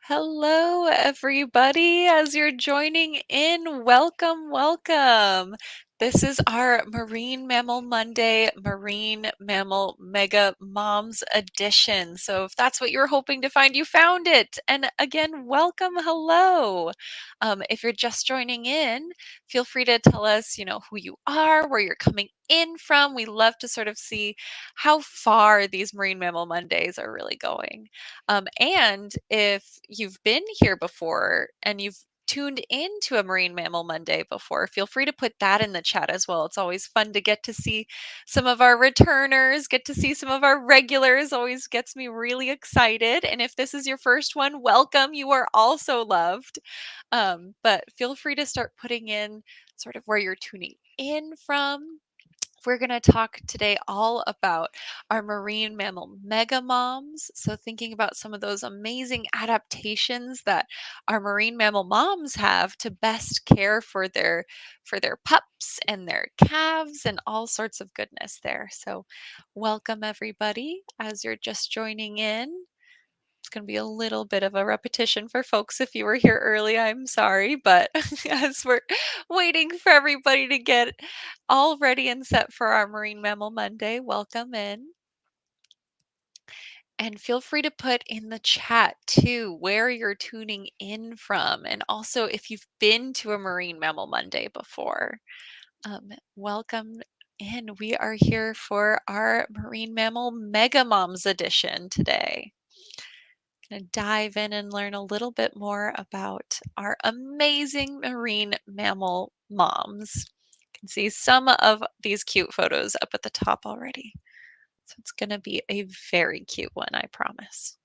Hello, everybody. As you're joining in, welcome, welcome. This is our Marine Mammal Monday, Marine Mammal Mega Moms edition. So, if that's what you're hoping to find, you found it. And again, welcome, hello. If you're just joining in, feel free to tell us, who you are, where you're coming in from. We love to sort of see how far these Marine Mammal Mondays are really going. And if you've been here before and you've tuned into a Marine Mammal Monday before, feel free to put that in the chat as well. It's always fun to get to see some of our returners, get to see some of our regulars, always gets me really excited. And if this is your first one, welcome. You are also loved. But feel free to start putting in sort of where you're tuning in from. We're going to talk today all about our marine mammal mega moms. So, thinking about some of those amazing adaptations that our marine mammal moms have to best care for their pups and their calves and all sorts of goodness there. So, welcome everybody as you're just joining in. It's going to be a little bit of a repetition for folks if you were here early. I'm sorry, but as we're waiting for everybody to get all ready and set for our Marine Mammal Monday, welcome in. And feel free to put in the chat too where you're tuning in from. And also if you've been to a Marine Mammal Monday before, welcome in. We are here for our Marine Mammal Mega Moms edition today. Going to dive in and learn a little bit more about our amazing marine mammal moms. You can see some of these cute photos up at the top already. So it's going to be a very cute one, I promise.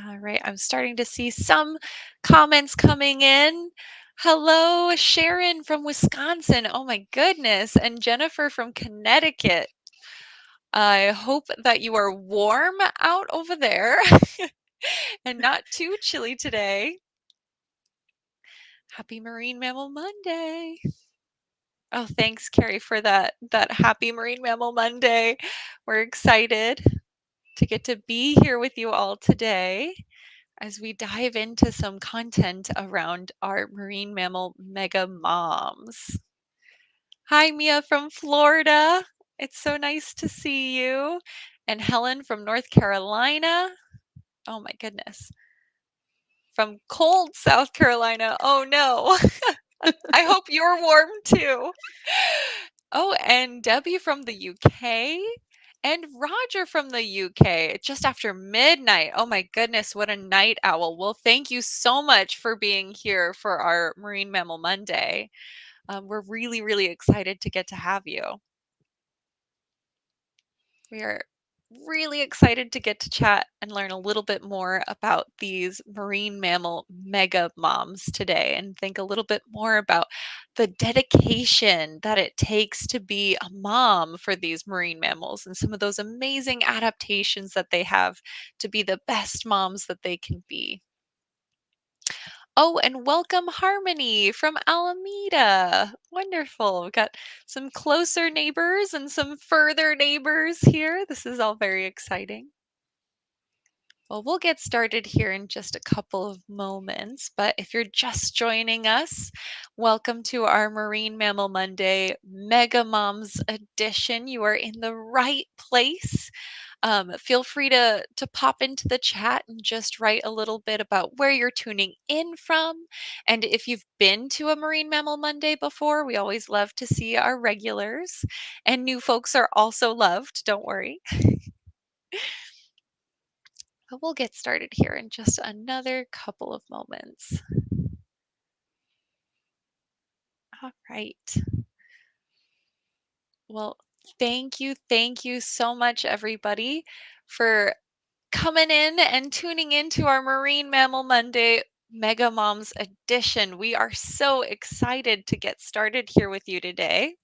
All right, I'm starting to see some comments coming in. Hello, Sharon from Wisconsin. Oh my goodness. And Jennifer from Connecticut. I hope that you are warm out over there and not too chilly today. Happy Marine Mammal Monday. Oh, thanks, Carrie, for that happy Marine Mammal Monday. We're excited to get to be here with you all today as we dive into some content around our marine mammal mega moms. Hi, Mia from Florida. It's so nice to see you. And Helen from North Carolina. Oh my goodness. From cold South Carolina. Oh no. I hope you're warm too. Oh, and Debbie from the UK and Roger from the UK. Just after midnight. Oh my goodness, what a night owl. Well, thank you so much for being here for our Marine Mammal Monday. We're really, really excited to get to have you. We are really excited to get to chat and learn a little bit more about these marine mammal mega moms today and think a little bit more about the dedication that it takes to be a mom for these marine mammals and some of those amazing adaptations that they have to be the best moms that they can be. Oh, and welcome Harmony from Alameda. Wonderful. We've got some closer neighbors and some further neighbors here. This is all very exciting. Well, we'll get started here in just a couple of moments, but if you're just joining us, welcome to our Marine Mammal Monday Mega Moms edition. You are in the right place. Feel free to pop into the chat and just write a little bit about where you're tuning in from. And if you've been to a Marine Mammal Monday before, we always love to see our regulars. And new folks are also loved, don't worry. But we'll get started here in just another couple of moments. All right. Well, thank you so much, everybody, for coming in and tuning into our Marine Mammal Monday Mega Moms edition. We are so excited to get started here with you today.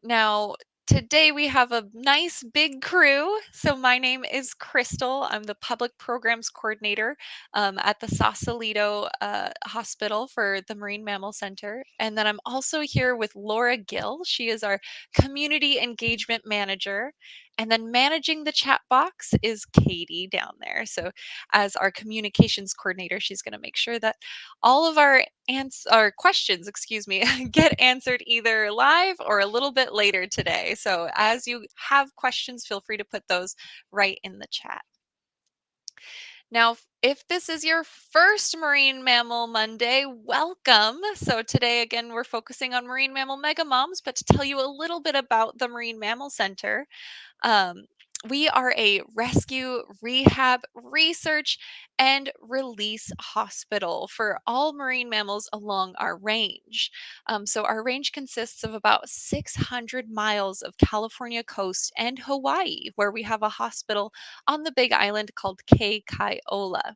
Now, today we have a nice big crew. So, my name is Crystal. I'm the public programs coordinator at the Sausalito Hospital for the Marine Mammal Center. And then I'm also here with Laura Gill. She is our community engagement manager. And then managing the chat box is Katie down there. So, as our communications coordinator, she's going to make sure that all of our questions, excuse me, get answered either live or a little bit later today. So, as you have questions, feel free to put those right in the chat. Now, if this is your first Marine Mammal Monday, welcome. So today, again, we're focusing on Marine Mammal Mega Moms, but to tell you a little bit about the Marine Mammal Center, um, we are a rescue, rehab, research, and release hospital for all marine mammals along our range. So, our range consists of about 600 miles of California coast and Hawaii, where we have a hospital on the big island called Kaikaiola.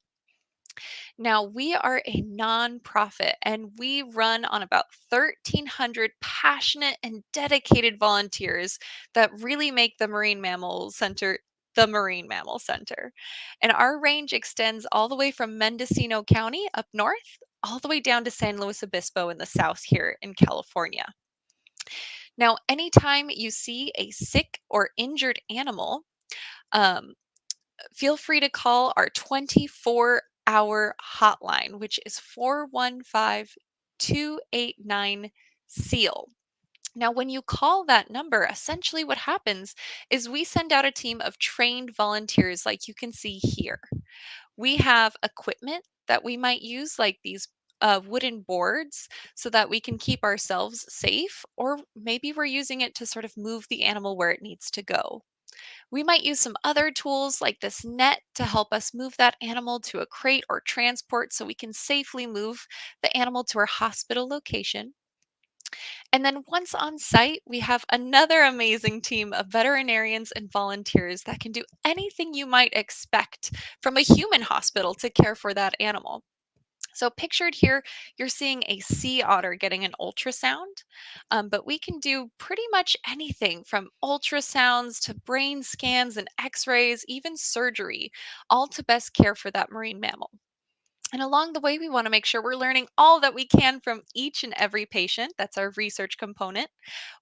Now, we are a nonprofit and we run on about 1,300 passionate and dedicated volunteers that really make the Marine Mammal Center the Marine Mammal Center. And our range extends all the way from Mendocino County up north, all the way down to San Luis Obispo in the south here in California. Now, anytime you see a sick or injured animal, um, feel free to call our 24-hour hotline, which is 415-289 SEAL. Now, when you call that number, essentially what happens is we send out a team of trained volunteers like you can see here. We have equipment that we might use, like these wooden boards, so that we can keep ourselves safe, or maybe we're using it to sort of move the animal where it needs to go. We might use some other tools like this net to help us move that animal to a crate or transport so we can safely move the animal to our hospital location. And then once on site, we have another amazing team of veterinarians and volunteers that can do anything you might expect from a human hospital to care for that animal. So, pictured here, you're seeing a sea otter getting an ultrasound, but we can do pretty much anything from ultrasounds to brain scans and x rays, even surgery, all to best care for that marine mammal. And along the way, we want to make sure we're learning all that we can from each and every patient. That's our research component.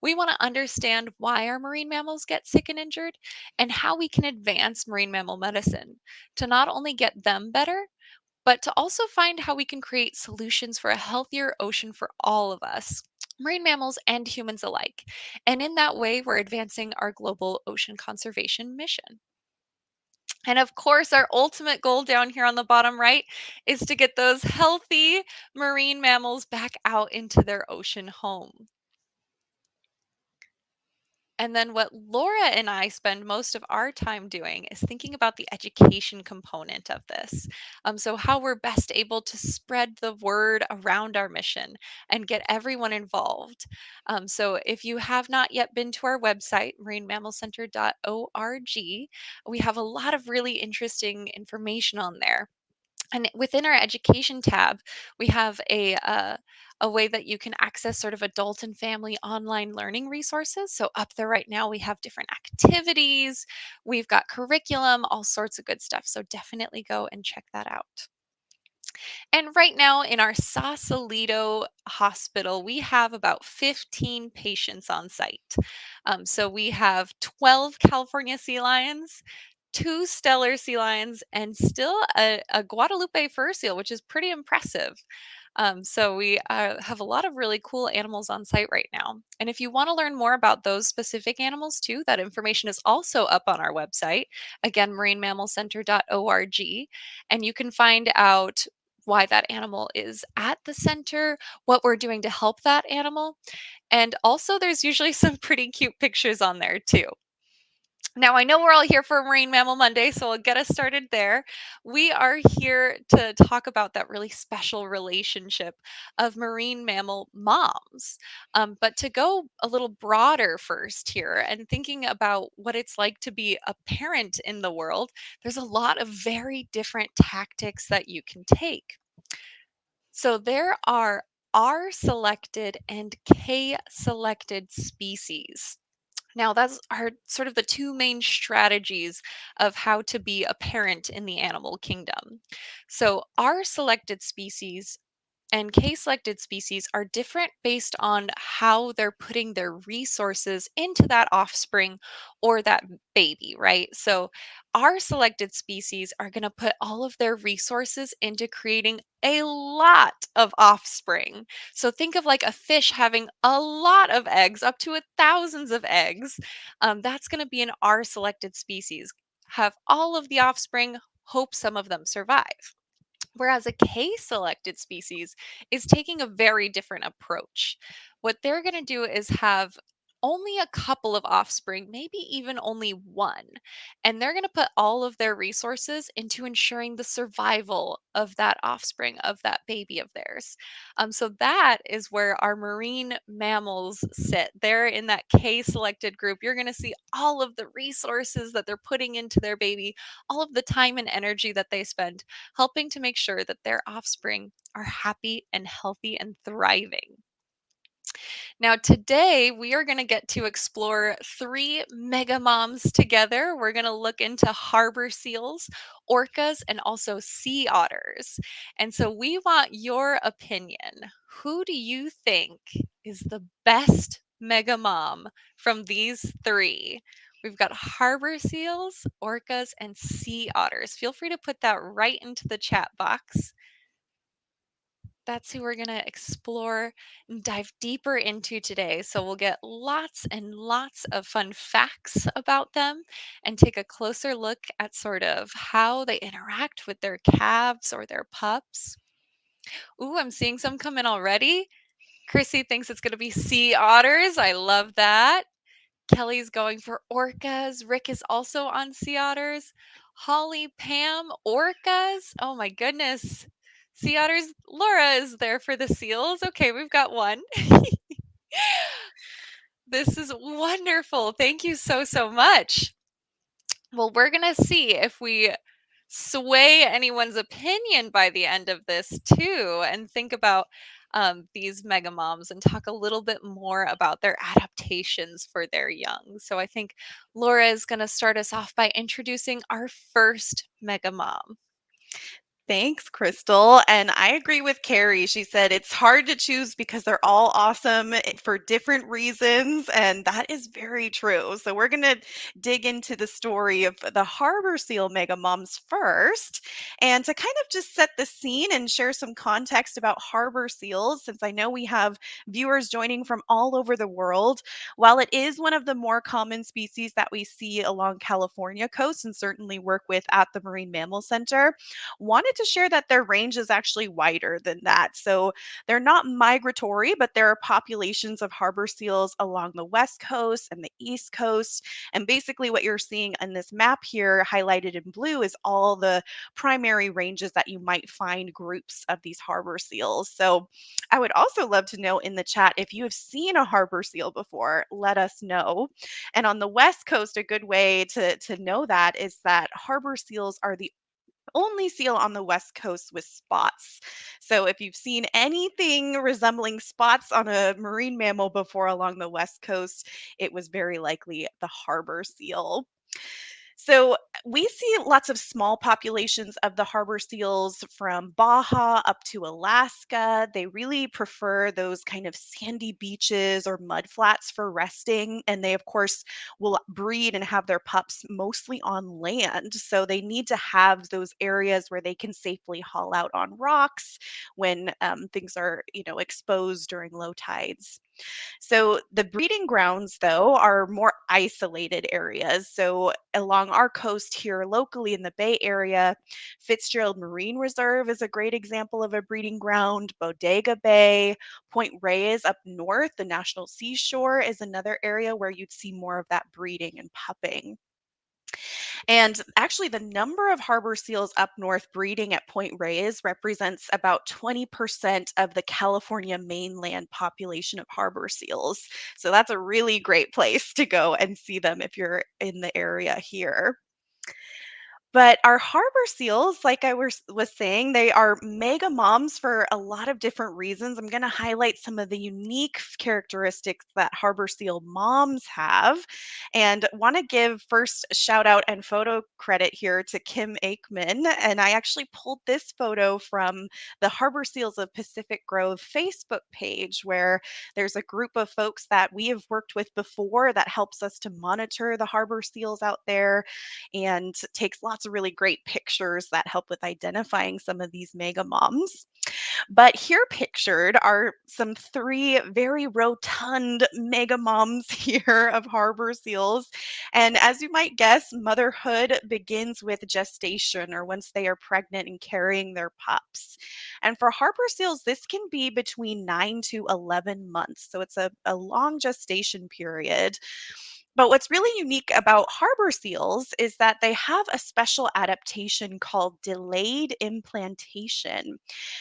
We want to understand why our marine mammals get sick and injured and how we can advance marine mammal medicine to not only get them better, but to also find how we can create solutions for a healthier ocean for all of us, marine mammals and humans alike. And in that way, we're advancing our global ocean conservation mission. And of course, our ultimate goal down here on the bottom right is to get those healthy marine mammals back out into their ocean home. And then what Laura and I spend most of our time doing is thinking about the education component of this. So, how we're best able to spread the word around our mission and get everyone involved. So, if you have not yet been to our website, marinemammalcenter.org, we have a lot of really interesting information on there. And within our education tab, we have a way that you can access sort of adult and family online learning resources. So up there right now, we have different activities, we've got curriculum, all sorts of good stuff. So definitely go and check that out. And right now in our Sausalito hospital, we have about 15 patients on site. So we have 12 California sea lions, two stellar sea lions, and still a Guadalupe fur seal, which is pretty impressive. So we have a lot of really cool animals on site right now. And if you want to learn more about those specific animals too, that information is also up on our website, again, marinemammalcenter.org. And you can find out why that animal is at the center, what we're doing to help that animal. And also, there's usually some pretty cute pictures on there too. Now, I know we're all here for Marine Mammal Monday, so I'll get us started there. We are here to talk about that really special relationship of marine mammal moms. But to go a little broader first here and thinking about what it's like to be a parent in the world, there's a lot of very different tactics that you can take. So there are R selected and K selected species. Now, that's are sort of the two main strategies of how to be a parent in the animal kingdom. So, our selected species And K-selected species are different based on how they're putting their resources into that offspring or that baby, right? So our selected species are going to put all of their resources into creating a lot of offspring. So think of like a fish having a lot of eggs, up to thousands of eggs. That's going to be an R selected species. Have all of the offspring, hope some of them survive. Whereas a case selected species is taking a very different approach. What they're going to do is have only a couple of offspring, maybe even only one. And they're going to put all of their resources into ensuring the survival of that offspring, of that baby of theirs. So that is where our marine mammals sit. They're in that K selected group. You're going to see all of the resources that they're putting into their baby, all of the time and energy that they spend helping to make sure that their offspring are happy and healthy and thriving. Now, today we are going to get to explore three mega moms together. We're going to look into harbor seals, orcas, and also sea otters. And so we want your opinion. Who do you think is the best mega mom from these three? We've got harbor seals, orcas, and sea otters. Feel free to put that right into the chat box. That's who we're going to explore and dive deeper into today. So we'll get lots and lots of fun facts about them and take a closer look at sort of how they interact with their calves or their pups. Ooh, I'm seeing some come in already. Chrissy thinks it's going to be sea otters. I love that. Kelly's going for orcas. Rick is also on sea otters. Holly, Pam, orcas. Oh my goodness. Sea otters. Laura is there for the seals. Okay, we've got one. This is wonderful. Thank you so, so much. Well, we're going to see if we sway anyone's opinion by the end of this, too, and think about these mega moms and talk a little bit more about their adaptations for their young. So I think Laura is going to start us off by introducing our first mega mom. Thanks, Crystal. And I agree with Carrie. She said it's hard to choose because they're all awesome for different reasons. And that is very true. So we're going to dig into the story of the harbor seal mega moms first. And to kind of just set the scene and share some context about harbor seals, since I know we have viewers joining from all over the world, while it is one of the more common species that we see along California coast and certainly work with at the Marine Mammal Center, wanted to share that their range is actually wider than that. So they're not migratory, but there are populations of harbor seals along the west coast and the east coast. And basically, what you're seeing in this map here, highlighted in blue, is all the primary ranges that you might find groups of these harbor seals. So I would also love to know in the chat if you have seen a harbor seal before, let us know. And on the west coast, a good way to know that is that harbor seals are the only seal on the West Coast with spots. So if you've seen anything resembling spots on a marine mammal before along the West Coast, it was very likely the harbor seal. So we see lots of small populations of the harbor seals from Baja up to Alaska. They really prefer those kind of sandy beaches or mud flats for resting. And they, of course, will breed and have their pups mostly on land. So they need to have those areas where they can safely haul out on rocks when things are, exposed during low tides. So the breeding grounds, though, are more isolated areas. So along our coast here locally in the Bay Area, Fitzgerald Marine Reserve is a great example of a breeding ground. Bodega Bay, Point Reyes up north, the National Seashore is another area where you'd see more of that breeding and pupping. And actually, the number of harbor seals up north breeding at Point Reyes represents about 20% of the California mainland population of harbor seals. So that's a really great place to go and see them if you're in the area here. But our harbor seals, like was saying, they are mega moms for a lot of different reasons. I'm going to highlight some of the unique characteristics that harbor seal moms have. And want to give first a shout out and photo credit here to Kim Aikman. And I actually pulled this photo from the Harbor Seals of Pacific Grove Facebook page, where there's a group of folks that we have worked with before that helps us to monitor the harbor seals out there and takes lots of really great pictures that help with identifying some of these mega moms. But here pictured are some three very rotund mega moms here of harbor seals. And as you might guess, motherhood begins with gestation or once they are pregnant and carrying their pups. And for harbor seals, this can be between 9 to 11 months. So it's a long gestation period. But what's really unique about harbor seals is that they have a special adaptation called delayed implantation,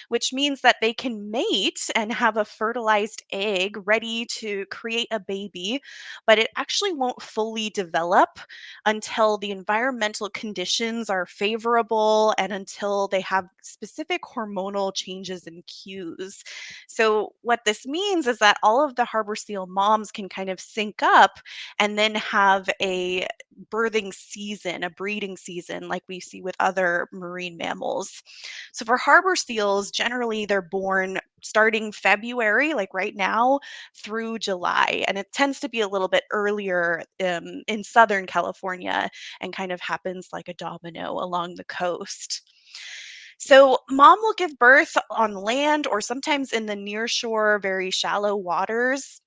which means that they can mate and have a fertilized egg ready to create a baby, but it actually won't fully develop until the environmental conditions are favorable and until they have specific hormonal changes and cues. So, what this means is that all of the harbor seal moms can kind of sync up and then have a birthing season, a breeding season, like we see with other marine mammals. So for harbor seals, generally they're born starting February, like right now, through July. And it tends to be a little bit earlier in Southern California and kind of happens like a domino along the coast. So, mom will give birth on land or sometimes in the nearshore, very shallow waters.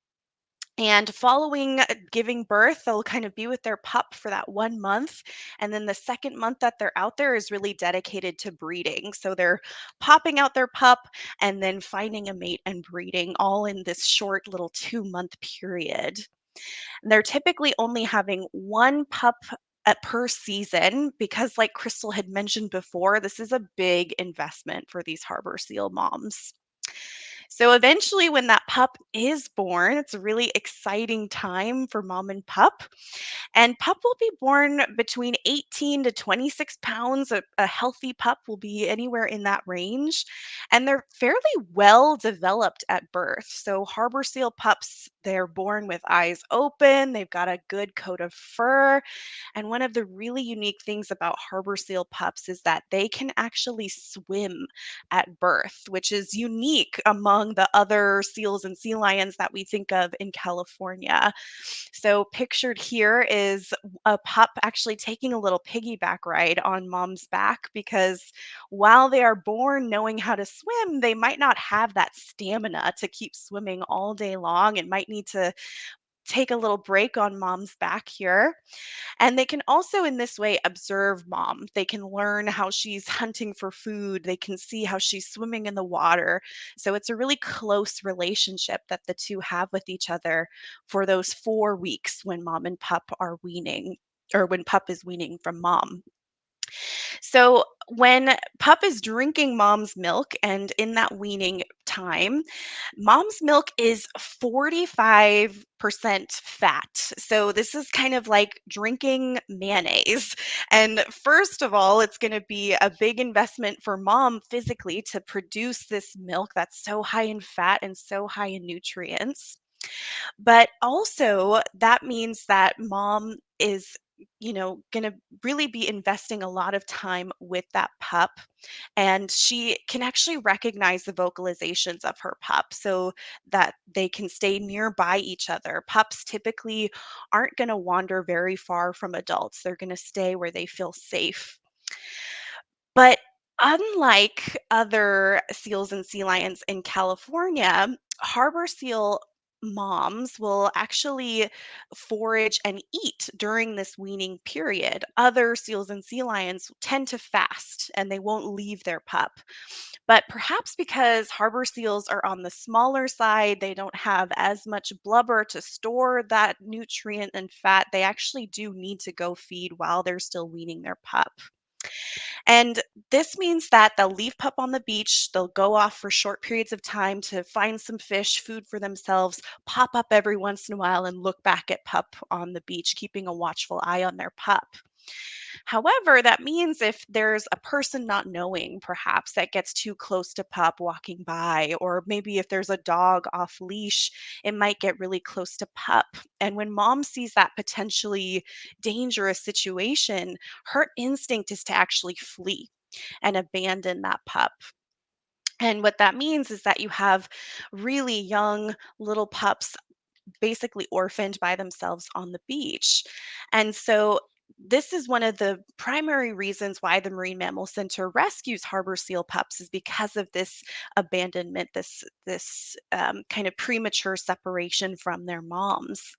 And following giving birth, they'll kind of be with their pup for that 1 month. And then the second month that they're out there is really dedicated to breeding. So they're popping out their pup and then finding a mate and breeding all in this short little 2 month period. And they're typically only having one pup per season because, like Crystal had mentioned before, this is a big investment for these harbor seal moms. So eventually, when that pup is born, it's a really exciting time for mom and pup. And pup will be born between 18 to 26 pounds. A healthy pup will be anywhere in that range. And they're fairly well developed at birth. So, harbor seal pups, they're born with eyes open, they've got a good coat of fur. And one of the really unique things about harbor seal pups is that they can actually swim at birth, which is unique among the other seals and sea lions that we think of in California. So, pictured here is a pup actually taking a little piggyback ride on mom's back because while they are born knowing how to swim, they might not have that stamina to keep swimming all day long and might need to take a little break on mom's back here. And they can also, in this way, observe mom. They can learn how she's hunting for food. They can see how she's swimming in the water. So it's a really close relationship that the two have with each other for those 4 weeks when mom and pup are weaning, or when pup is weaning from mom. So when pup is drinking mom's milk and in that weaning time, mom's milk is 45% fat. So this is kind of like drinking mayonnaise. And first of all, it's going to be a big investment for mom physically to produce this milk that's so high in fat and so high in nutrients. But also, that means that mom is, going to really be investing a lot of time with that pup. And she can actually recognize the vocalizations of her pup so that they can stay nearby each other. Pups typically aren't going to wander very far from adults, they're going to stay where they feel safe. But unlike other seals and sea lions in California, harbor seal moms will actually forage and eat during this weaning period. Other seals and sea lions tend to fast and they won't leave their pup. But perhaps because harbor seals are on the smaller side, they don't have as much blubber to store that nutrient and fat, they actually do need to go feed while they're still weaning their pup. And this means that they'll leave pup on the beach, they'll go off for short periods of time to find some fish, food for themselves, pop up every once in a while and look back at pup on the beach, keeping a watchful eye on their pup. However, that means if there's a person not knowing, perhaps, that gets too close to pup walking by, or maybe if there's a dog off leash, it might get really close to pup. And when mom sees that potentially dangerous situation, her instinct is to actually flee and abandon that pup. And what that means is that you have really young little pups basically orphaned by themselves on the beach. And so this is one of the primary reasons why the Marine Mammal Center rescues harbor seal pups is because of this abandonment, this kind of premature separation from their moms.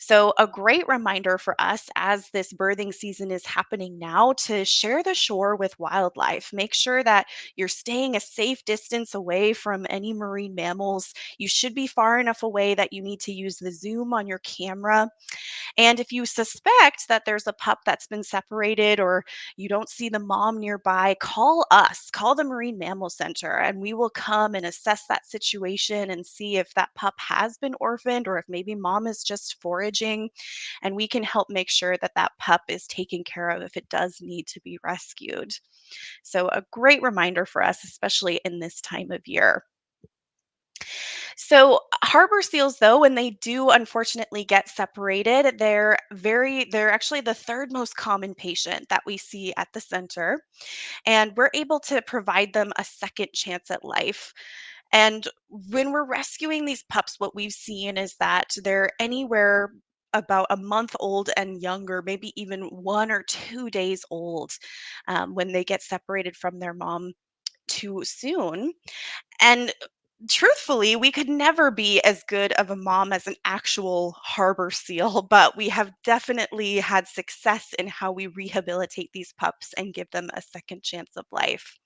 So, a great reminder for us as this birthing season is happening now to share the shore with wildlife. Make sure that you're staying a safe distance away from any marine mammals. You should be far enough away that you need to use the zoom on your camera. And if you suspect that there's a pup that's been separated or you don't see the mom nearby, call us, call the Marine Mammal Center, and we will come and assess that situation and see if that pup has been orphaned or if maybe mom is just foraging. And we can help make sure that that pup is taken care of if it does need to be rescued. So, a great reminder for us, especially in this time of year. So harbor seals, though, when they do unfortunately get separated, they're actually the third most common patient that we see at the center. And we're able to provide them a second chance at life. And when we're rescuing these pups, what we've seen is that they're anywhere about a month old and younger, maybe even 1 or 2 days old when they get separated from their mom too soon. And truthfully, we could never be as good of a mom as an actual harbor seal, but we have definitely had success in how we rehabilitate these pups and give them a second chance of life.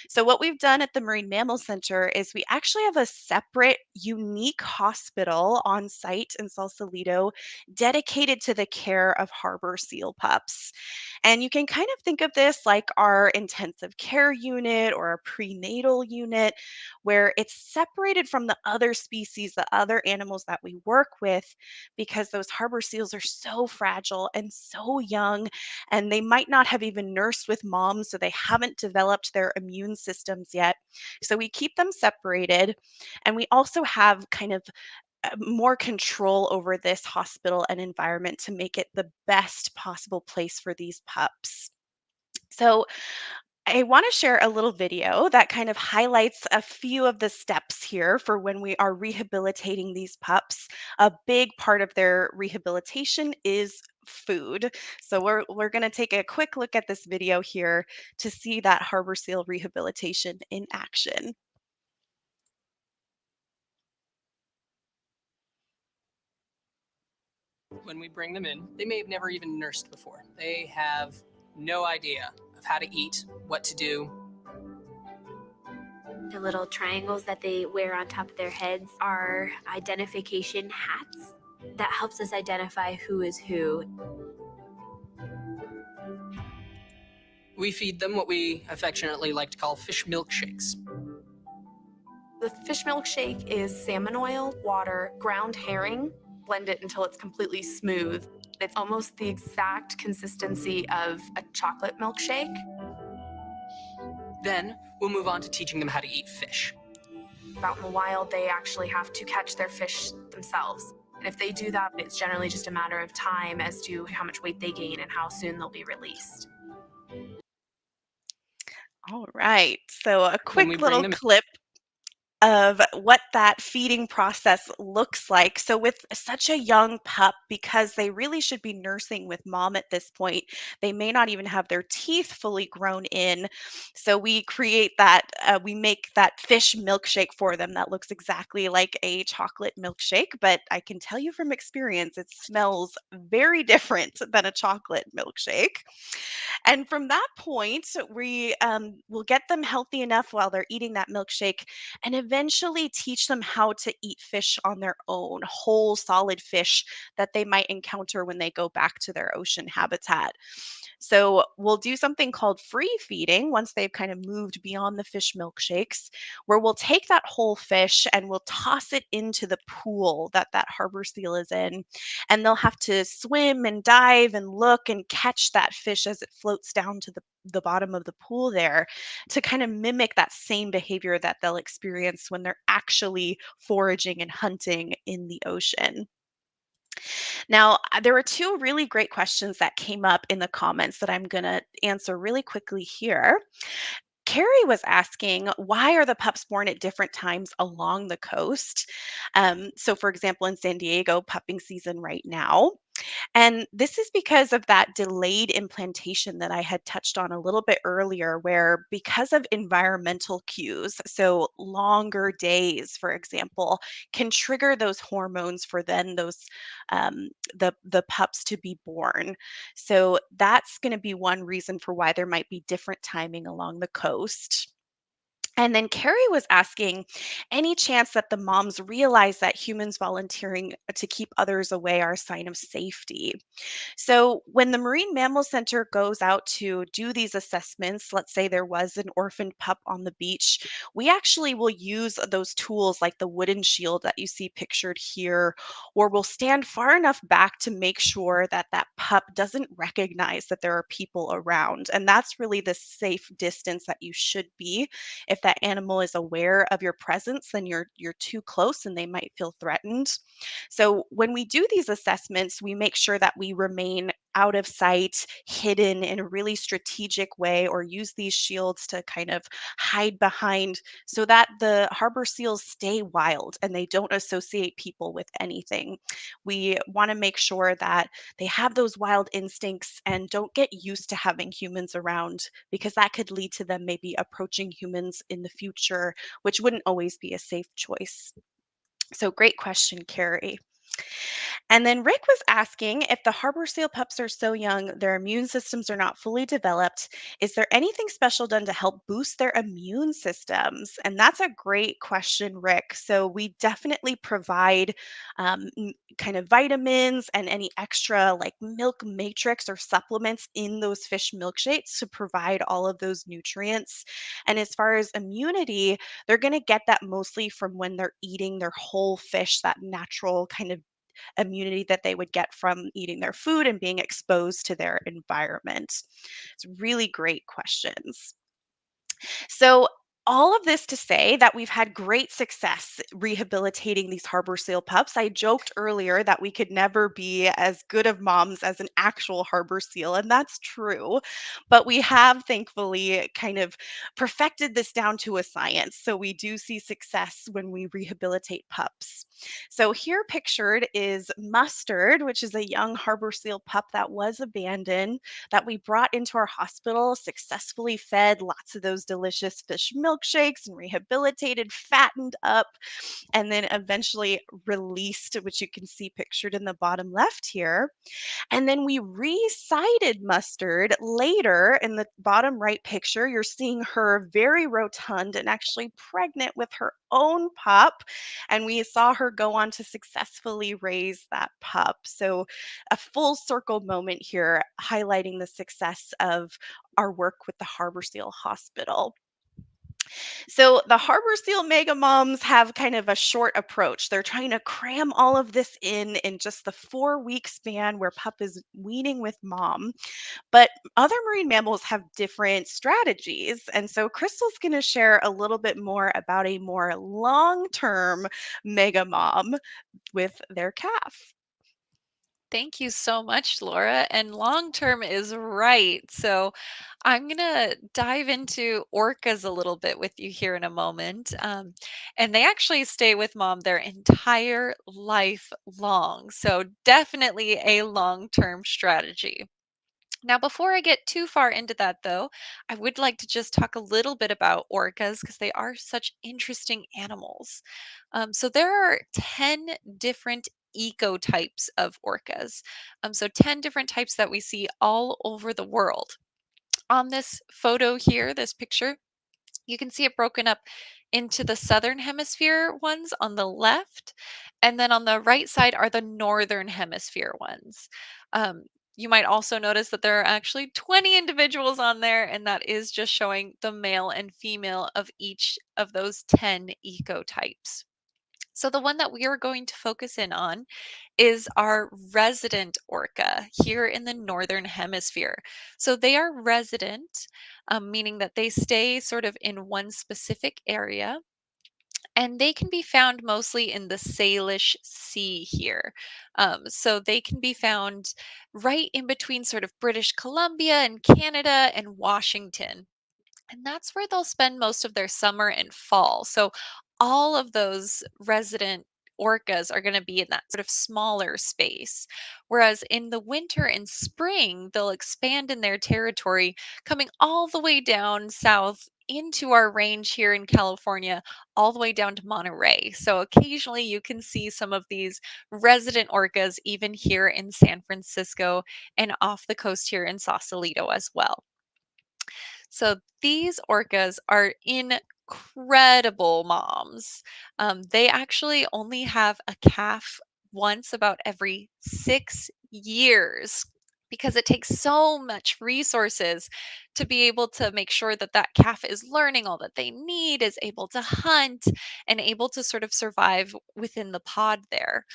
So, what we've done at the Marine Mammal Center is we actually have a separate, unique hospital on site in Sausalito dedicated to the care of harbor seal pups. And you can kind of think of this like our intensive care unit or a prenatal unit, where it's separated from the other species, the other animals that we work with, because those harbor seals are so fragile and so young, and they might not have even nursed with moms, so they haven't developed their immune systems yet. So we keep them separated, and we also have kind of more control over this hospital and environment to make it the best possible place for these pups. So, I want to share a little video that kind of highlights a few of the steps here for when we are rehabilitating these pups. A big part of their rehabilitation is food. So we're going to take a quick look at this video here to see that harbor seal rehabilitation in action. When we bring them in, they may have never even nursed before. They have no idea of how to eat, what to do. The little triangles that they wear on top of their heads are identification hats. That helps us identify who is who. We feed them what we affectionately like to call fish milkshakes. The fish milkshake is salmon oil, water, ground herring, blend it until it's completely smooth. It's almost the exact consistency of a chocolate milkshake. Then we'll move on to teaching them how to eat fish. Out in the wild, they actually have to catch their fish themselves. And if they do that, it's generally just a matter of time as to how much weight they gain and how soon they'll be released. All right. So, a When we quick bring little them clip of what that feeding process looks like. So, with such a young pup, because they really should be nursing with mom at this point, they may not even have their teeth fully grown in. So, we make that fish milkshake for them that looks exactly like a chocolate milkshake. But I can tell you from experience, it smells very different than a chocolate milkshake. And from that point, we will get them healthy enough while they're eating that milkshake. And eventually teach them how to eat fish on their own, whole solid fish that they might encounter when they go back to their ocean habitat. So we'll do something called free feeding once they've kind of moved beyond the fish milkshakes, where we'll take that whole fish and we'll toss it into the pool that that harbor seal is in. And they'll have to swim and dive and look and catch that fish as it floats down to the bottom of the pool there, to kind of mimic that same behavior that they'll experience when they're actually foraging and hunting in the ocean. Now, there were two really great questions that came up in the comments that I'm going to answer really quickly here. Carrie was asking, why are the pups born at different times along the coast? So, for example, in San Diego, pupping season right now. And this is because of that delayed implantation that I had touched on a little bit earlier, where because of environmental cues, so longer days, for example, can trigger those hormones for then those the pups to be born. So that's going to be one reason for why there might be different timing along the coast. And then Carrie was asking, any chance that the moms realize that humans volunteering to keep others away are a sign of safety? So, when the Marine Mammal Center goes out to do these assessments, let's say there was an orphaned pup on the beach, we actually will use those tools like the wooden shield that you see pictured here, or we'll stand far enough back to make sure that that pup doesn't recognize that there are people around. And that's really the safe distance that you should be. If that animal is aware of your presence, then you're too close and they might feel threatened. So when we do these assessments, we make sure that we remain out of sight, hidden in a really strategic way, or use these shields to kind of hide behind so that the harbor seals stay wild and they don't associate people with anything. We want to make sure that they have those wild instincts and don't get used to having humans around, because that could lead to them maybe approaching humans in the future, which wouldn't always be a safe choice. So, great question, Carrie. And then Rick was asking, if the harbor seal pups are so young, their immune systems are not fully developed, is there anything special done to help boost their immune systems? And that's a great question, Rick. So we definitely provide kind of vitamins and any extra like milk matrix or supplements in those fish milkshakes to provide all of those nutrients. And as far as immunity, they're going to get that mostly from when they're eating their whole fish, that natural kind of immunity that they would get from eating their food and being exposed to their environment. It's really great questions. So, all of this to say that we've had great success rehabilitating these harbor seal pups. I joked earlier that we could never be as good of moms as an actual harbor seal, and that's true. But we have thankfully kind of perfected this down to a science. So we do see success when we rehabilitate pups. So here pictured is Mustard, which is a young harbor seal pup that was abandoned, that we brought into our hospital, successfully fed lots of those delicious fish milkshakes and rehabilitated, fattened up, and then eventually released, which you can see pictured in the bottom left here. And then we resighted Mustard later in the bottom right picture. You're seeing her very rotund and actually pregnant with her own pup. And we saw her go on to successfully raise that pup. So, a full circle moment here, highlighting the success of our work with the Harbor Seal Hospital. So the Harbor Seal Mega Moms have kind of a short approach. They're trying to cram all of this in just the 4 week span where pup is weaning with mom. But other marine mammals have different strategies. And so Crystal's going to share a little bit more about a more long term mega mom with their calf. Thank you so much, Laura. And long term is right. So I'm going to dive into orcas a little bit with you here in a moment. And they actually stay with mom their entire life long. So definitely a long term strategy. Now, before I get too far into that, though, I would like to just talk a little bit about orcas because they are such interesting animals. So, there are 10 different ecotypes of orcas. So, 10 different types that we see all over the world. On this photo here, this picture, You can see it broken up into the southern hemisphere ones on the left, and then on the right side are the northern hemisphere ones. Um, you might also notice that there are actually 20 individuals on there, and that is just showing the male and female of each of those 10 ecotypes. So the one that we are going to focus in on is our resident orca here in the northern hemisphere. So they are resident, meaning that they stay sort of in one specific area. And they can be found mostly in the Salish Sea here. So they can be found right in between sort of British Columbia and Canada and Washington. And that's where they'll spend most of their summer and fall. So all of those resident orcas are going to be in that sort of smaller space. Whereas in the winter and spring, they'll expand in their territory, coming all the way down south into our range here in California, all the way down to Monterey. So occasionally you can see some of these resident orcas even here in San Francisco and off the coast here in Sausalito as well. So these orcas are incredible moms. They actually only have a calf once about every 6 years because it takes so much resources to be able to make sure that that calf is learning all that they need, is able to hunt, and able to sort of survive within the pod there.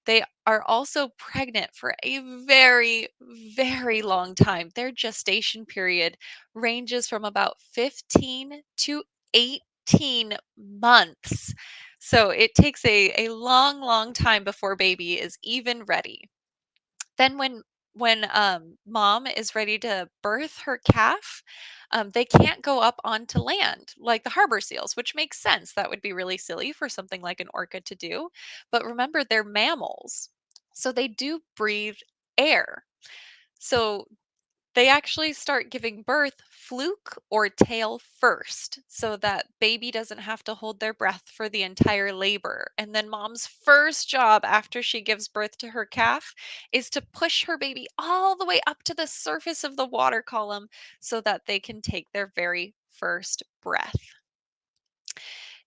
They are also pregnant for a very, very long time. Their gestation period ranges from about 15 to 18 months. So it takes a long, long time before baby is even ready. Then when mom is ready to birth her calf, they can't go up onto land like the harbor seals, which makes sense. That would be really silly for something like an orca to do. But remember, they're mammals, so they do breathe air. So they actually start giving birth fluke or tail first so that baby doesn't have to hold their breath for the entire labor. And then mom's first job after she gives birth to her calf is to push her baby all the way up to the surface of the water column so that they can take their very first breath.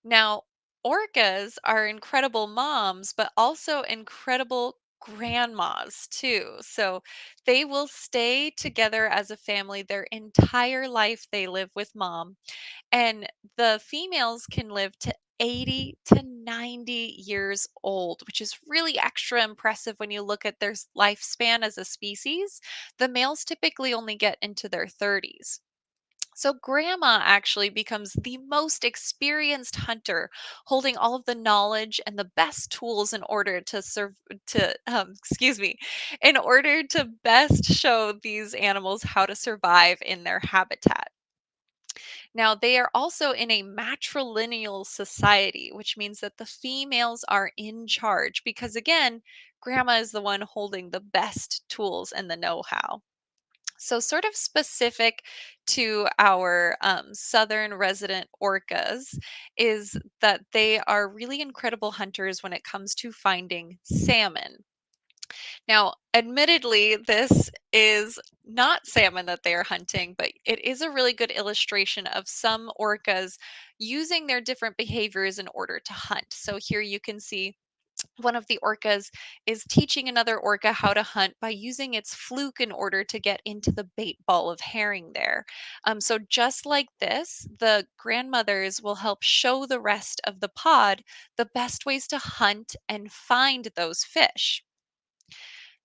Now, orcas are incredible moms, but also incredible grandmas too. So they will stay together as a family their entire life they live with mom. And the females can live to 80 to 90 years old, which is really extra impressive when you look at their lifespan as a species. The males typically only get into their 30s. So, grandma actually becomes the most experienced hunter, holding all of the knowledge and the best tools in order to serve, excuse me, in order to best show these animals how to survive in their habitat. Now, they are also in a matrilineal society, which means that the females are in charge because, again, grandma is the one holding the best tools and the know how. So, sort of specific to our southern resident orcas is that they are really incredible hunters when it comes to finding salmon. Now, admittedly, this is not salmon that they are hunting, but it is a really good illustration of some orcas using their different behaviors in order to hunt. So, here you can see one of the orcas is teaching another orca how to hunt by using its fluke in order to get into the bait ball of herring there. So, just like this, the grandmothers will help show the rest of the pod the best ways to hunt and find those fish.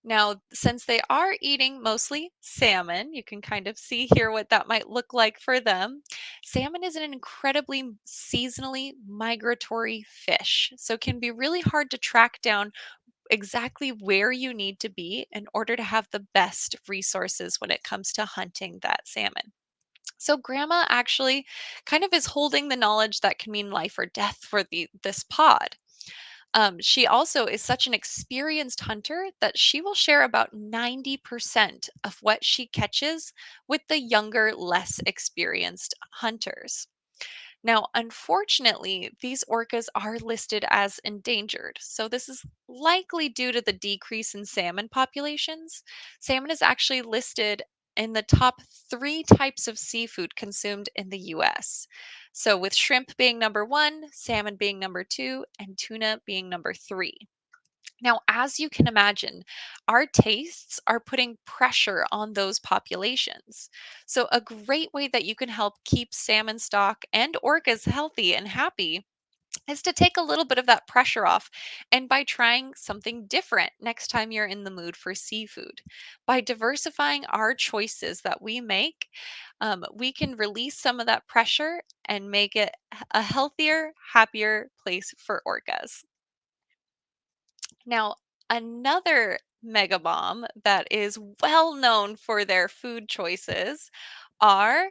Now, since they are eating mostly salmon, you can kind of see here what that might look like for them. Salmon is an incredibly seasonally migratory fish, so it can be really hard to track down exactly where you need to be in order to have the best resources when it comes to hunting that salmon. So grandma actually kind of is holding the knowledge that can mean life or death for this pod. She also is such an experienced hunter that she will share about 90% of what she catches with the younger, less experienced hunters. Now, unfortunately, these orcas are listed as endangered. So, this is likely due to the decrease in salmon populations. Salmon is actually listed in the top three types of seafood consumed in the US. So, with shrimp being number one, salmon being number two, and tuna being number three. Now, as you can imagine, our tastes are putting pressure on those populations. So, a great way that you can help keep salmon stock and orcas healthy and happy is to take a little bit of that pressure off and by trying something different next time you're in the mood for seafood. By diversifying our choices that we make, we can release some of that pressure and make it a healthier, happier place for orcas. Now, another mega bomb that is well known for their food choices are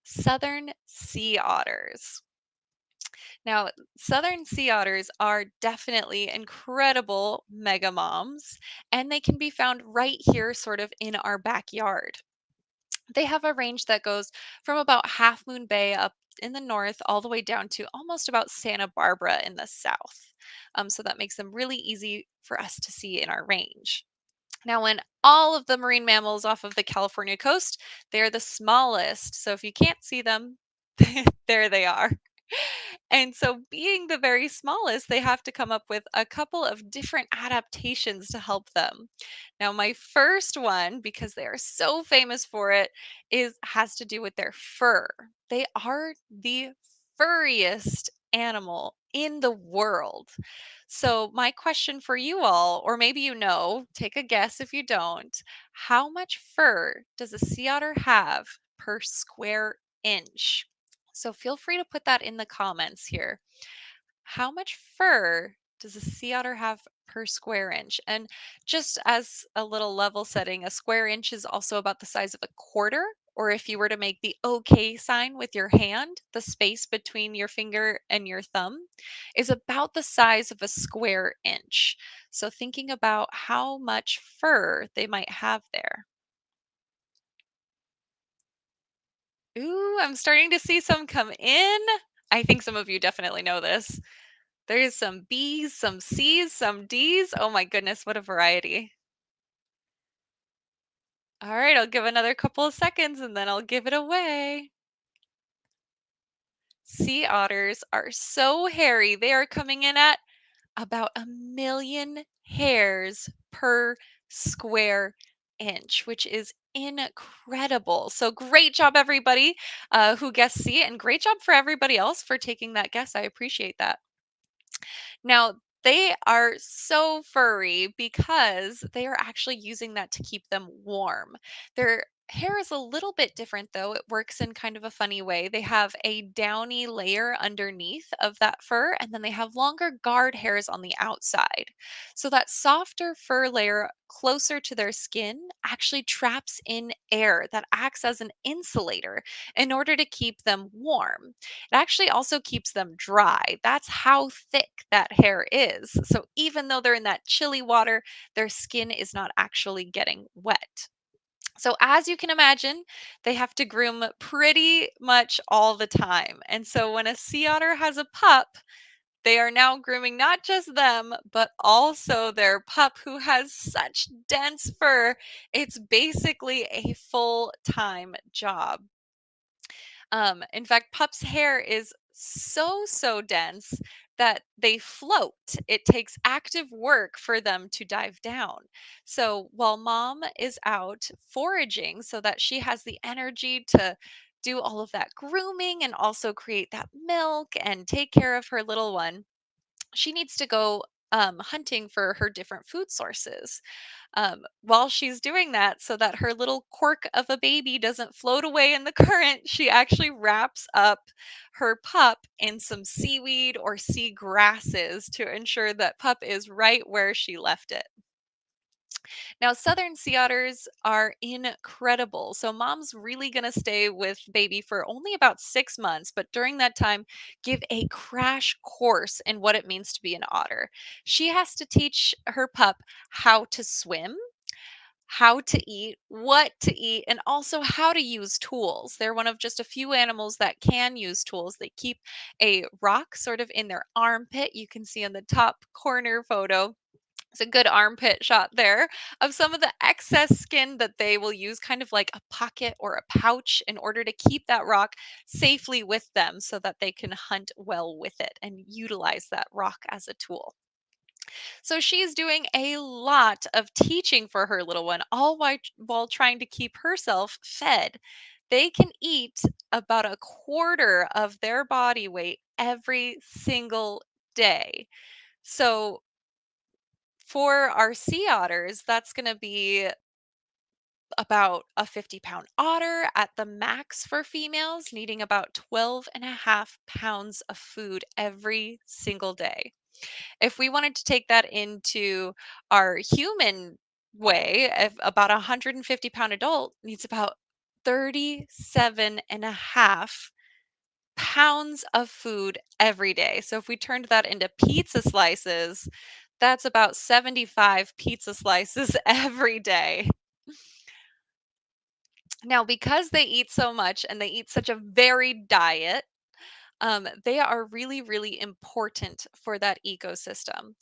southern sea otters. Now, southern sea otters are definitely incredible mega moms, and they can be found right here, sort of in our backyard. They have a range that goes from about Half Moon Bay up in the north all the way down to almost about Santa Barbara in the south. So that makes them really easy for us to see in our range. Now, when all of the marine mammals off of the California coast, they're the smallest. So if you can't see them, there they are. And so, being the very smallest, they have to come up with a couple of different adaptations to help them. Now, my first one, because they are so famous for it, is has to do with their fur. They are the furriest animal in the world. So, my question for you all, or maybe you know, take a guess if you don't, how much fur does a sea otter have per square inch? So feel free to put that in the comments here. How much fur does a sea otter have per square inch? And just as a little level setting, a square inch is also about the size of a quarter. Or if you were to make the OK sign with your hand, the space between your finger and your thumb is about the size of a square inch. So thinking about how much fur they might have there. Ooh, I'm starting to see some come in. I think some of you definitely know this. There's some B's, some C's, some D's. Oh my goodness, what a variety. All right, I'll give another couple of seconds and then I'll give it away. Sea otters are so hairy. They are coming in at about 1 million hairs per square inch, which is incredible. So great job, everybody who guessed C, and great job for everybody else for taking that guess. I appreciate that. Now, they are so furry because they are actually using that to keep them warm. Their hair is a little bit different, though. It works in kind of a funny way. They have a downy layer underneath of that fur, and then they have longer guard hairs on the outside. So that softer fur layer closer to their skin actually traps in air that acts as an insulator in order to keep them warm. It actually also keeps them dry. That's how thick that hair is. So even though they're in that chilly water, their skin is not actually getting wet. So, as you can imagine, they have to groom pretty much all the time. And so, when a sea otter has a pup, they are now grooming not just them, but also their pup who has such dense fur. It's basically a full time job. In fact, pups' hair is so dense that they float. It takes active work for them to dive down. So while mom is out foraging so that she has the energy to do all of that grooming and also create that milk and take care of her little one, she needs to go hunting for her different food sources. While she's doing that, so that her little cork of a baby doesn't float away in the current, she actually wraps up her pup in some seaweed or sea grasses to ensure that pup is right where she left it. Now, southern sea otters are incredible. So, mom's really going to stay with baby for only about 6 months, but during that time, give a crash course in what it means to be an otter. She has to teach her pup how to swim, how to eat, what to eat, and also how to use tools. They're one of just a few animals that can use tools. They keep a rock sort of in their armpit. You can see in the top corner photo It's a good armpit shot there of some of the excess skin that they will use kind of like a pocket or a pouch in order to keep that rock safely with them so that they can hunt well with it and utilize that rock as a tool. So she's doing a lot of teaching for her little one, all while trying to keep herself fed. They can eat about a quarter of their body weight every single day. So for our sea otters, that's going to be about a 50-pound otter at the max for females, needing about 12.5 pounds of food every single day. If we wanted to take that into our human way, if about a 150-pound adult needs about 37.5 pounds of food every day. So if we turned that into pizza slices, that's about 75 pizza slices every day. Now, because they eat so much and they eat such a varied diet, they are really, really important for that ecosystem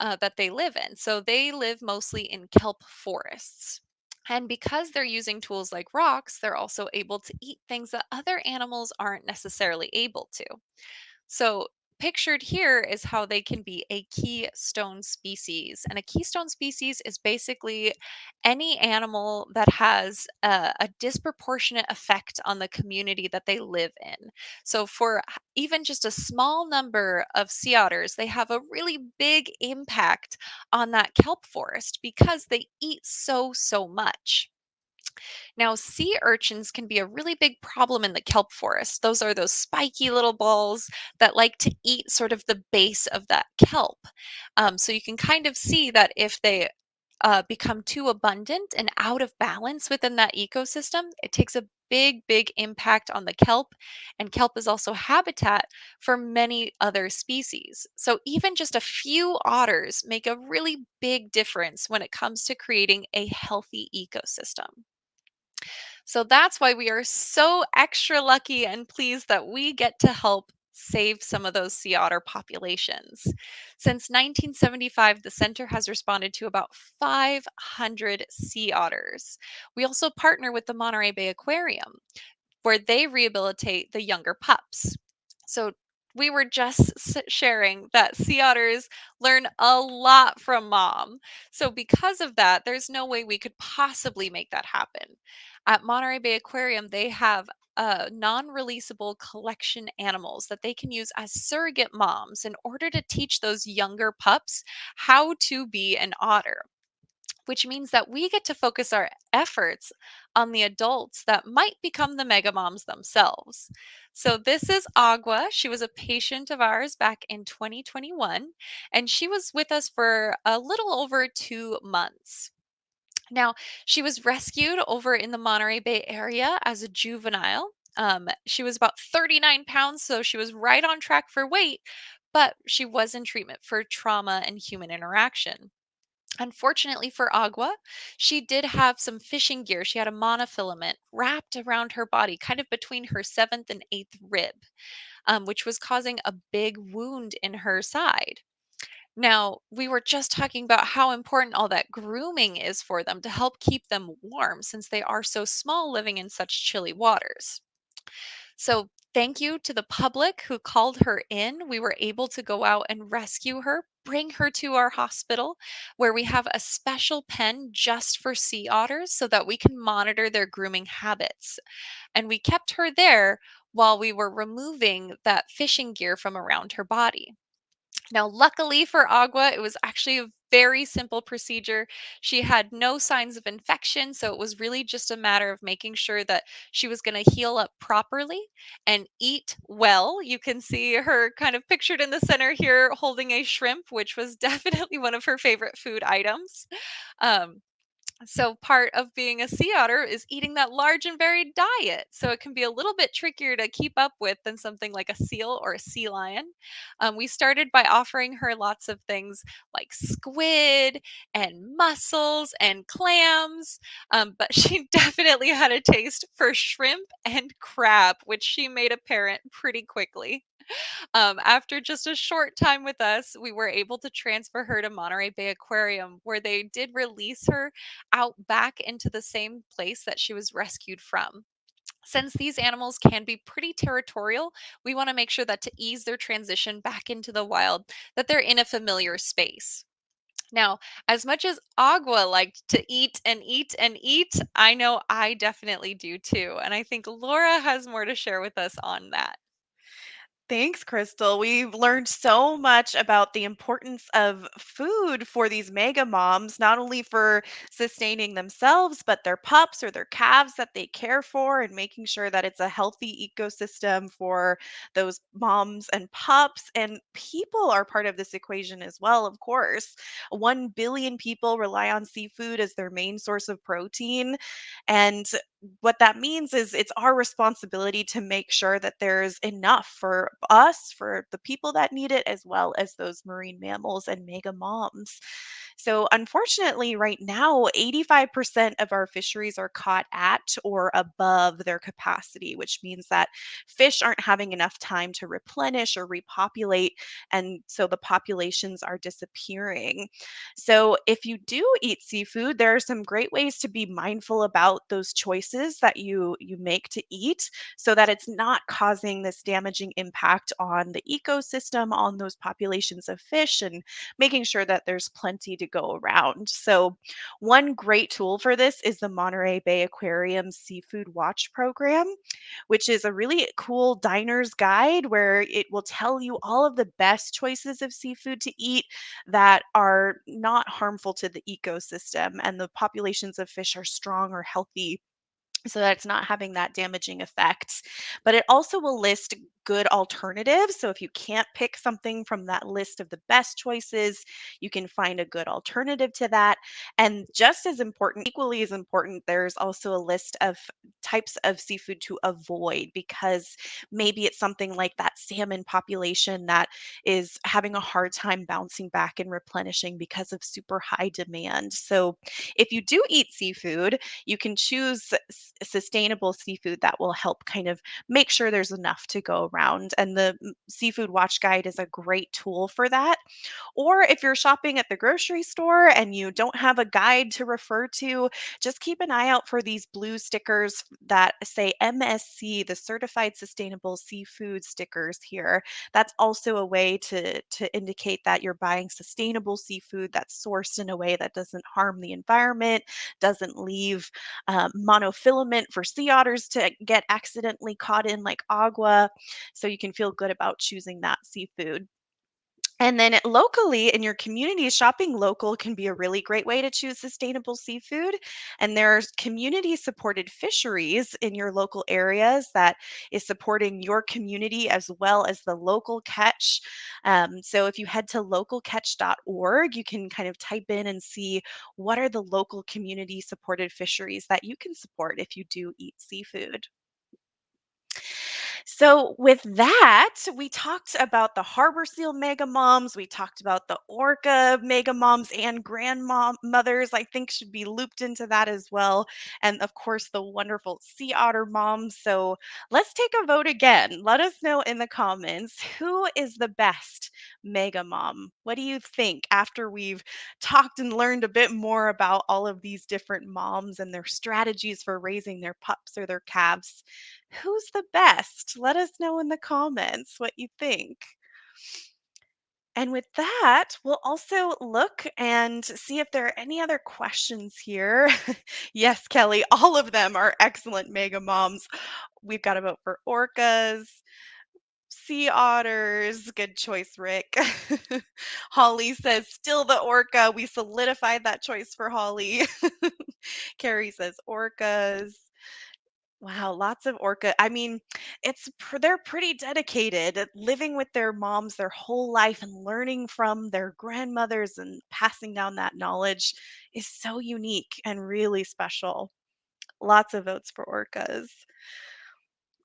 that they live in. So they live mostly in kelp forests. And because they're using tools like rocks, they're also able to eat things that other animals aren't necessarily able to. So, pictured here is how they can be a keystone species. And a keystone species is basically any animal that has a disproportionate effect on the community that they live in. So, for even just a small number of sea otters, they have a really big impact on that kelp forest because they eat so much. Now, sea urchins can be a really big problem in the kelp forest. Those are those spiky little balls that like to eat sort of the base of that kelp. So you can kind of see that if they become too abundant and out of balance within that ecosystem, it takes a big impact on the kelp. And kelp is also habitat for many other species. So even just a few otters make a really big difference when it comes to creating a healthy ecosystem. So that's why we are so extra lucky and pleased that we get to help save some of those sea otter populations. Since 1975, the center has responded to about 500 sea otters. We also partner with the Monterey Bay Aquarium, where they rehabilitate the younger pups. So we were just sharing that sea otters learn a lot from mom. So because of that, there's no way we could possibly make that happen. At Monterey Bay Aquarium, they have non-releasable collection animals that they can use as surrogate moms in order to teach those younger pups how to be an otter, which means that we get to focus our efforts on the adults that might become the mega moms themselves. So, this is Agua. She was a patient of ours back in 2021, and she was with us for a little over 2 months. Now, she was rescued over in the Monterey Bay area as a juvenile. She was about 39 pounds, so she was right on track for weight, but she was in treatment for trauma and human interaction. Unfortunately for Agua, she did have some fishing gear. She had a monofilament wrapped around her body, kind of between her seventh and eighth rib, which was causing a big wound in her side. Now, we were just talking about how important all that grooming is for them to help keep them warm since they are so small living in such chilly waters. So, thank you to the public who called her in. We were able to go out and rescue her, bring her to our hospital where we have a special pen just for sea otters so that we can monitor their grooming habits. And we kept her there while we were removing that fishing gear from around her body. Now, luckily for Agua, it was actually a very simple procedure. She had no signs of infection, so it was really just a matter of making sure that she was going to heal up properly and eat well. You can see her kind of pictured in the center here holding a shrimp, which was definitely one of her favorite food items. Um, so part of being a sea otter is eating that large and varied diet. So it can be a little bit trickier to keep up with than something like a seal or a sea lion. We started by offering her lots of things like squid and mussels and clams, but she definitely had a taste for shrimp and crab, which she made apparent pretty quickly. After just a short time with us, we were able to transfer her to Monterey Bay Aquarium, where they did release her out back into the same place that she was rescued from. Since these animals can be pretty territorial, we want to make sure that to ease their transition back into the wild, that they're in a familiar space. Now, as much as Agua liked to eat and eat and eat, I know I definitely do too. And I think Laura has more to share with us on that. Thanks, Crystal. We've learned so much about the importance of food for these mega moms, not only for sustaining themselves, but their pups or their calves that they care for, and making sure that it's a healthy ecosystem for those moms and pups. And people are part of this equation as well, of course. 1 billion people rely on seafood as their main source of protein. And what that means is it's our responsibility to make sure that there's enough for us, for the people that need it, as well as those marine mammals and mega moms. So, unfortunately, right now, 85% of our fisheries are caught at or above their capacity, which means that fish aren't having enough time to replenish or repopulate. And so the populations are disappearing. So, if you do eat seafood, there are some great ways to be mindful about those choices that you make to eat so that it's not causing this damaging impact on the ecosystem, on those populations of fish, and making sure that there's plenty to go around. So, one great tool for this is the Monterey Bay Aquarium Seafood Watch Program, which is a really cool diner's guide where it will tell you all of the best choices of seafood to eat that are not harmful to the ecosystem, and the populations of fish are strong or healthy so that it's not having that damaging effect. But it also will list good alternatives. So if you can't pick something from that list of the best choices, you can find a good alternative to that. And just as important, equally as important, there's also a list of types of seafood to avoid because maybe it's something like that salmon population that is having a hard time bouncing back and replenishing because of super high demand. So if you do eat seafood, you can choose sustainable seafood that will help kind of make sure there's enough to go around. And the Seafood Watch Guide is a great tool for that. Or if you're shopping at the grocery store and you don't have a guide to refer to, just keep an eye out for these blue stickers that say MSC, the Certified Sustainable Seafood stickers here. That's also a way to indicate that you're buying sustainable seafood that's sourced in a way that doesn't harm the environment, doesn't leave monofilament for sea otters to get accidentally caught in like agua. So you can feel good about choosing that seafood. And then locally in your community, shopping local can be a really great way to choose sustainable seafood. And there's community supported fisheries in your local areas that is supporting your community as well as the local catch. So if you head to localcatch.org, you can kind of type in and see what are the local community supported fisheries that you can support if you do eat seafood. So, with that, we talked about the harbor seal mega moms. We talked about the orca mega moms and grandmothers, I think, should be looped into that as well. And of course, the wonderful sea otter moms. So, let's take a vote again. Let us know in the comments who is the best mega mom. What do you think after we've talked and learned a bit more about all of these different moms and their strategies for raising their pups or their calves? Who's the best? Let us know in the comments what you think. And with that, we'll also look and see if there are any other questions here. Yes, Kelly, all of them are excellent mega moms. We've got to vote for orcas, sea otters. Good choice, Rick. Holly says, still the orca. We solidified that choice for Holly. Carrie says, orcas. Wow, lots of orca. I mean, they're pretty dedicated at living with their moms their whole life and learning from their grandmothers and passing down that knowledge is so unique and really special. Lots of votes for orcas.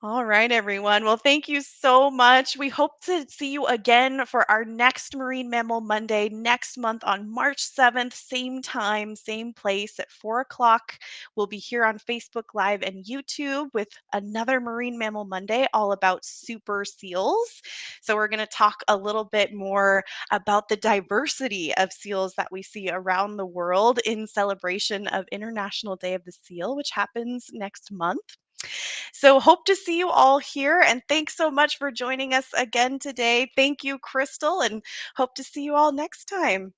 All right, everyone. Well, thank you so much. We hope to see you again for our next Marine Mammal Monday next month on March 7th, same time, same place at 4 o'clock. We'll be here on Facebook Live and YouTube with another Marine Mammal Monday all about super seals. So, we're going to talk a little bit more about the diversity of seals that we see around the world in celebration of International Day of the Seal, which happens next month. So, hope to see you all here. And thanks so much for joining us again today. Thank you, Crystal, and hope to see you all next time.